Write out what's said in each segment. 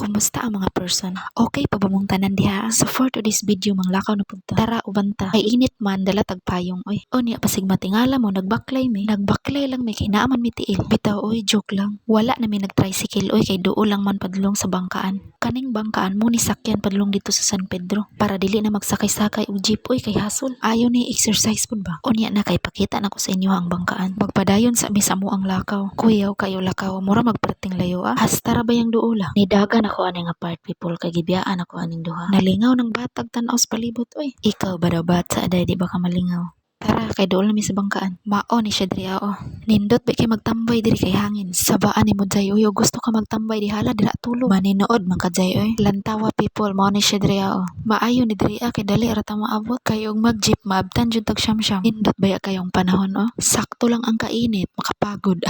Kumusta ang mga person? Okay pa ba mong tanan diha? So for today's video manglakaw na punta. Tara ubanta. Ay init man dala tagpayong oy. O niya pasig matingala mo nagbaklay mi. Nagbaklay lang may kinaaman mi tiil. Bitaw oy joke lang. Wala na mi nagtricycle oy kay duo lang man padlong sa bangkaan. Kaning bangkaan mo ni sakyan padlong dito sa San Pedro para dili na magsakay-sakay og jeep oy kay hasol. Ayo ni exercise pud ba? O niya na kay pakita nako sa inyo ang bangkaan. Magpadayon sa mi sa mo ang lakaw. Kuyaw kayo lakaw mura magperting layo ah. Hasta ra bayang duo la. Nidagan ako ani nga part people kay gibiyaan ako aning duha. Nalingaw ng batag tan-aw sa palibot oy. Ikaw ba daw bata day di ba ka malingaw? Tara kay dool na mi sa bangkaan. Mao ni siya diri o. Nindot ba kay magtambay diri kay hangin. Sabaan ni mo jay oy gusto ka magtambay di hala dira tulog. Maninood man ka jay oy. Lantawa people mao ni siya diri o. Maayo ni diri kay dali ra ta maabot. Kay og mag jeep maabtan jud tag syam-syam. Nindot baya kayong panahon o. Sakto lang ang kainit makapagod.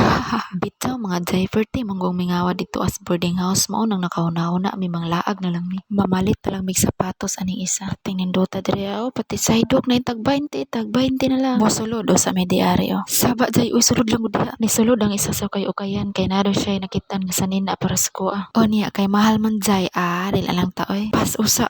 Bitaw mga jay perti manggong mingawa dito as boarding house mao nang nakauna-una mi manglaag na lang mi. Mamalit na lang mig sapatos aning isa. Ting nindota diri o pati sidewalk na tag 20 na lang. Mosulod o sa mediari o. Saba jay uy sulod lang gud diha. Ni sulod ang isa sa kayo-kayan kay nado siya nakitan nga sanina para sa kuha. O niya kay mahal man jay dili lang ta oy. Pas usa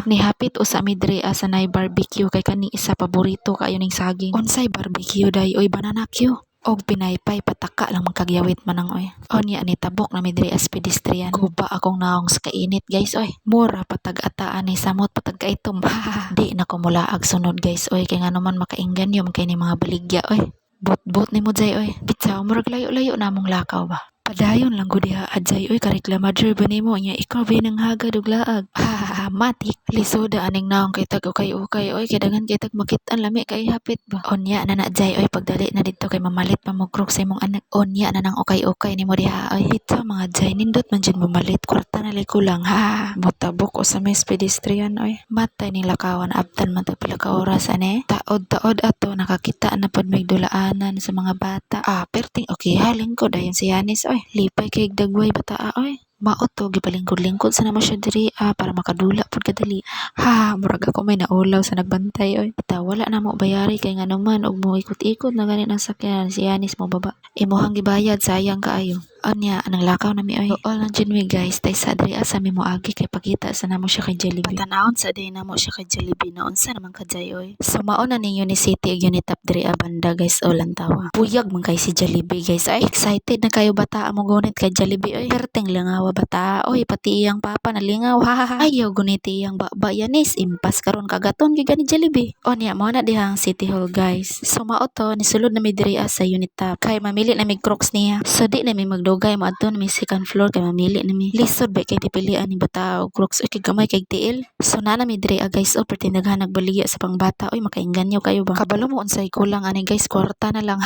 ni hapit usa mi diri sa nay barbecue kay kani isa paborito kayo ning saging. Unsay barbecue day oy banana Q. Og pinaypay pataka lang magkagyawit manang oy. O niya ni tabok na mi diri as pedestrian. Guba akong naong sa kainit guys oy. Mura patag ataan ni samot patag kaitom. Di na ko mulaag sunod guys oy kay nganuman makainggan yum kay ni mga baligya oy. Bot ni mo jay oy. Bitsaw murag layo-layo namong lakaw ba. Padayon lang gud diha adjay oy kareklamador ba nimo nya ikaw ba nang hagad og laag. Matik lisoda aning naong kay tag ukay-ukay oy kay daghan kay tag makit-an lami kay hapit ba. Onya na jay oy pagdali na dito kay mamalit pa mo krok sa imong anak. Onya na nang ukay-ukay nimo diha oy. Ito mga jay nindot man jud mamalit kwarta na lay kulang motabok o sa mes pedestrian oy. Matay ning lakawan abtan man tag pila ka oras ani. Taod-taod ato nakakita na pod may dulaanan sa mga bata. Perting okay haling ko dayon si Yanis oy. Lipay kay dagway bataa oy. Maoto gipalingkod-lingkod sa naman siya diri para makadula pud kadali. Murag ako may naulaw sa nagbantay oy. Ita wala na mo bayari kay nganuman og mo ikot-ikot na ganit ang sakyan si Yanis mo baba. Imuhang gibayad sayang kaayo. Anya anang lakaw na mi oy. All na dyan mi guys tay sa diri sa mi moagi kay pakita sa namo siya kay Jollibee. Patanawon sa day namo siya kay Jollibee na unsa naman ka jay oy. So mao na ning Unicity ug Unitap diri banda guys o lantawa. Buyag man kay si Jollibee guys ay excited na kayo bata mo gunit kay Jollibee oy. Perteng langawa bata oy pati iyang papa nalingaw ayaw gunit iyang baba Yanis impas karon kagaton gyud ni Jollibee. O niya mao na dihang City Hall guys. So mao to ni sulod na mi diri sa Unitap kay mamili na mi Crocs niya. So di na mi dugay mo adto na may second floor kay mamili na mi. Lisod ba kay dipilian ni bata og Crocs kay gamay kay tiil. So na mi diri guys o perti daghan nagbaligya sa pangbata oy makaingganyo kayo ba. Kabalo mo unsay kulang ani guys kwarta na lang.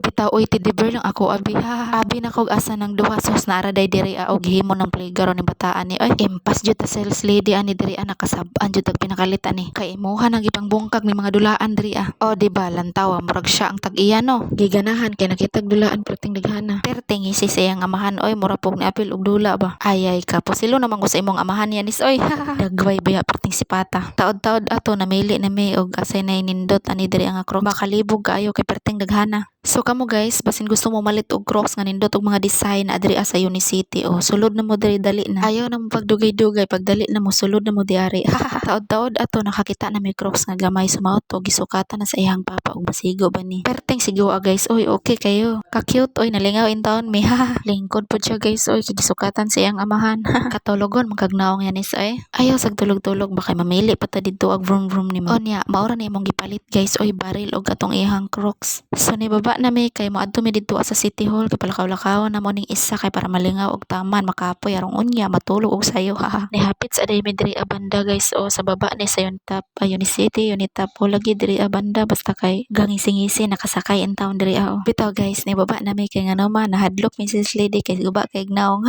Bitaw oy tidiber lang ako abi abi na kog asa nang duha sos nara day diri og himo ng playground ni bataan ni oy. Impas jud ta sales lady ani diri nakasab-an jud tag pinakalit ani. Kay imuha nang ipangbungkag ni mga dulaan diri O di ba lantawa murag siya ang tag-iya no. Giganahan kay nakitag dulaan perting daghana. Perting isi ang amahan oy mura pog ni apil og dula ba. Ayay ka posilo naman ko sa imong amahan Yanis oy. Dagway baya perting sipata. Taod-taod ato namili na mi og asay na nindot ani diri ang Crocs. Makalibog kaayo kay perting daghana. So kamo guys basin gusto mo malit og Crocs nga nindot og mga design na diri sa Unicity o sulod na mo diri dali na. Ayaw na mo pagdugay-dugay pagdali na mo sulod na mo diari. Taod-taod ato nakakita na may Crocs nga gamay sumaot og gisukatan na sa iyang papa og basigo ba ni. Perting sigo guys oy okay kayo. Ka-cute oy nalingaw in town mi lingkod po siya guys oy gisukatan sa iyang amahan. Katologon magkagnaong Yanis ay ayaw sag tulog-tulog baka mamili pa ta didto ag vroom nimo. Onya maura ni imong gipalit guys oy baril og atong iyang Crocs. So ni baba na mi kay moadto mi didto sa City Hall kay palakaw-lakaw na mo ning isa kay para malingaw og taman makapoy arong unya matulog og sayo Nihapit sa day mi diri banda guys o sa baba ni sa Unitap Unicity Unitap o lagi diri banda basta kay gangisi-ngisi nakasakay in town diri Bitaw guys ni baba na mi kay nganuman nahadlok mi sis lady kay guba kay gnaong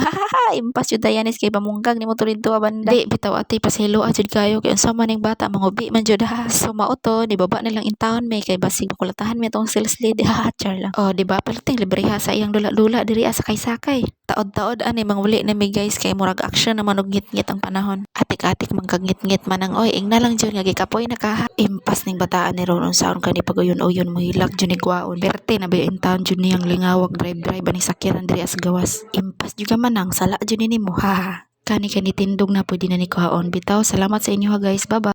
impas jud Yanis kay pamungkag ni motor dito banda. Di bitaw ati pasilo jud kayo kay unsa man ning bata mangubi man jud So mao to ni baba nilang in town may kay basig makulatahan mi tong sales lady char lang. O di ba perting libre sa iyang dula-dula diri sakay-sakay. Taod-taod ani manguli na mi guys kay murag action naman og ngit-ngit ang panahon. Atik-atik man kag ngit-ngit manang oy ing na lang jud nga gikapoy na ka. Impas ning bataan ni ron unsaon kani pagayon-uyon mo hilak jud ni gwaon. Perte na ba in town jud niyang lingawag drive ani sakyanan diri as gawas. Impas jud ka manang sala jud nimo Kani tindog na pwede na ni kuhaon. Bitaw, salamat sa inyo ha guys. Bye-bye.